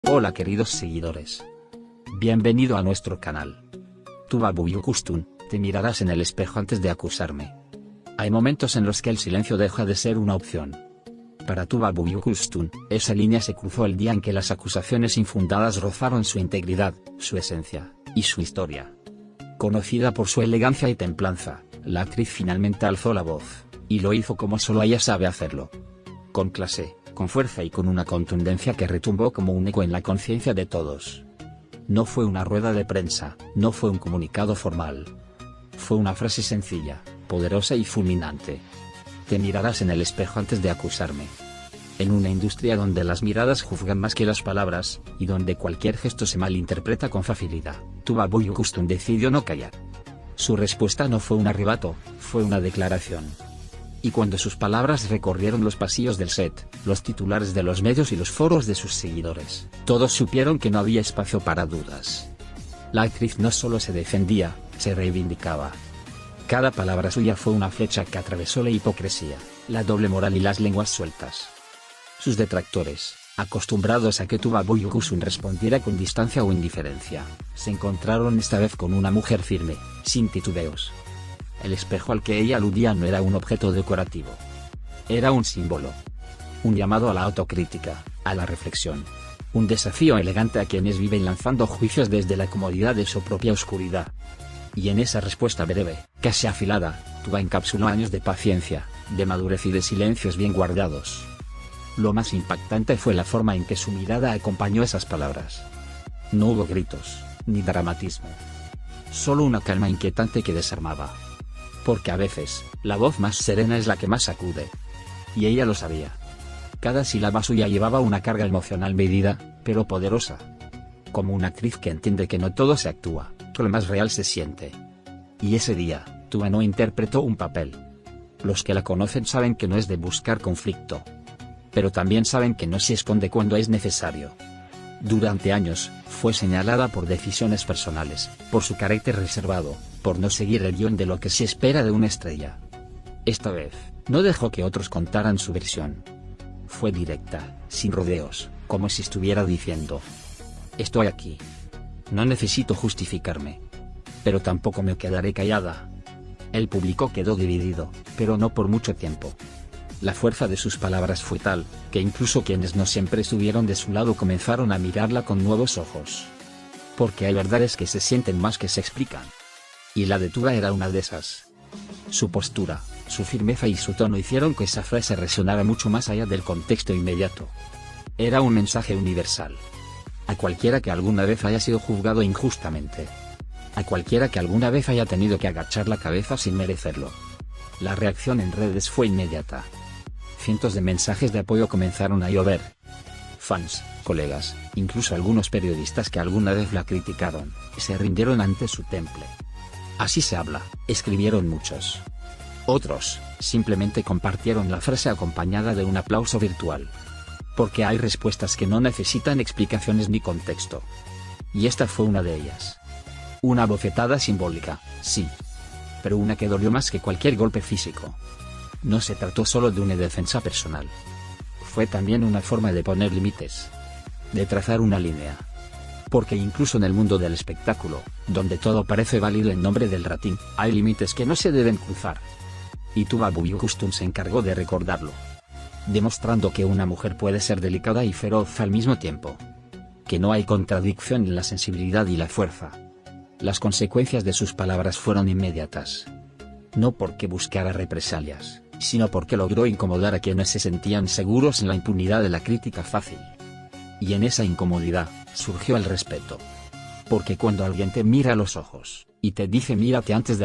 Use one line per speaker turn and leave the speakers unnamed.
Hola queridos seguidores. Bienvenido a nuestro canal. Tuba Büyüküstün, te mirarás en el espejo antes de acusarme. Hay momentos en los que el silencio deja de ser una opción. Para Tuba Büyüküstün, esa línea se cruzó el día en que las acusaciones infundadas rozaron su integridad, su esencia, y su historia. Conocida por su elegancia y templanza, la actriz finalmente alzó la voz, y lo hizo como solo ella sabe hacerlo. Con clase, con fuerza y con una contundencia que retumbó como un eco en la conciencia de todos. No fue una rueda de prensa, no fue un comunicado formal. Fue una frase sencilla, poderosa y fulminante. Te mirarás en el espejo antes de acusarme. En una industria donde las miradas juzgan más que las palabras, y donde cualquier gesto se malinterpreta con facilidad, Tuba Büyüküstün decidió no callar. Su respuesta no fue un arrebato, fue una declaración. Y cuando sus palabras recorrieron los pasillos del set, los titulares de los medios y los foros de sus seguidores, todos supieron que no había espacio para dudas. La actriz no solo se defendía, se reivindicaba. Cada palabra suya fue una flecha que atravesó la hipocresía, la doble moral y las lenguas sueltas. Sus detractores, acostumbrados a que Tuba Büyüküstün respondiera con distancia o indiferencia, se encontraron esta vez con una mujer firme, sin titubeos. El espejo al que ella aludía no era un objeto decorativo. Era un símbolo. Un llamado a la autocrítica, a la reflexión. Un desafío elegante a quienes viven lanzando juicios desde la comodidad de su propia oscuridad. Y en esa respuesta breve, casi afilada, Tuba encapsuló años de paciencia, de madurez y de silencios bien guardados. Lo más impactante fue la forma en que su mirada acompañó esas palabras. No hubo gritos, ni dramatismo. Solo una calma inquietante que desarmaba. Porque a veces, la voz más serena es la que más sacude. Y ella lo sabía. Cada sílaba suya llevaba una carga emocional medida, pero poderosa. Como una actriz que entiende que no todo se actúa, que lo más real se siente. Y ese día, Tuba no interpretó un papel. Los que la conocen saben que no es de buscar conflicto. Pero también saben que no se esconde cuando es necesario. Durante años, fue señalada por decisiones personales, por su carácter reservado, por no seguir el guión de lo que se espera de una estrella. Esta vez, no dejó que otros contaran su versión. Fue directa, sin rodeos, como si estuviera diciendo: estoy aquí. No necesito justificarme. Pero tampoco me quedaré callada. El público quedó dividido, pero no por mucho tiempo. La fuerza de sus palabras fue tal, que incluso quienes no siempre estuvieron de su lado comenzaron a mirarla con nuevos ojos. Porque hay verdades que se sienten más que se explican. Y la de Tuba era una de esas. Su postura, su firmeza y su tono hicieron que esa frase resonara mucho más allá del contexto inmediato. Era un mensaje universal. A cualquiera que alguna vez haya sido juzgado injustamente. A cualquiera que alguna vez haya tenido que agachar la cabeza sin merecerlo. La reacción en redes fue inmediata. Cientos de mensajes de apoyo comenzaron a llover. Fans, colegas, incluso algunos periodistas que alguna vez la criticaron, se rindieron ante su temple. Así se habla, escribieron muchos. Otros, simplemente compartieron la frase acompañada de un aplauso virtual. Porque hay respuestas que no necesitan explicaciones ni contexto. Y esta fue una de ellas. Una bofetada simbólica, sí. Pero una que dolió más que cualquier golpe físico. No se trató solo de una defensa personal. Fue también una forma de poner límites. De trazar una línea. Porque incluso en el mundo del espectáculo, donde todo parece válido en nombre del rating, hay límites que no se deben cruzar. Y Tuba Büyüküstün se encargó de recordarlo. Demostrando que una mujer puede ser delicada y feroz al mismo tiempo. Que no hay contradicción en la sensibilidad y la fuerza. Las consecuencias de sus palabras fueron inmediatas. No porque buscara represalias, sino porque logró incomodar a quienes se sentían seguros en la impunidad de la crítica fácil. Y en esa incomodidad, surgió el respeto. Porque cuando alguien te mira a los ojos, y te dice mírate antes de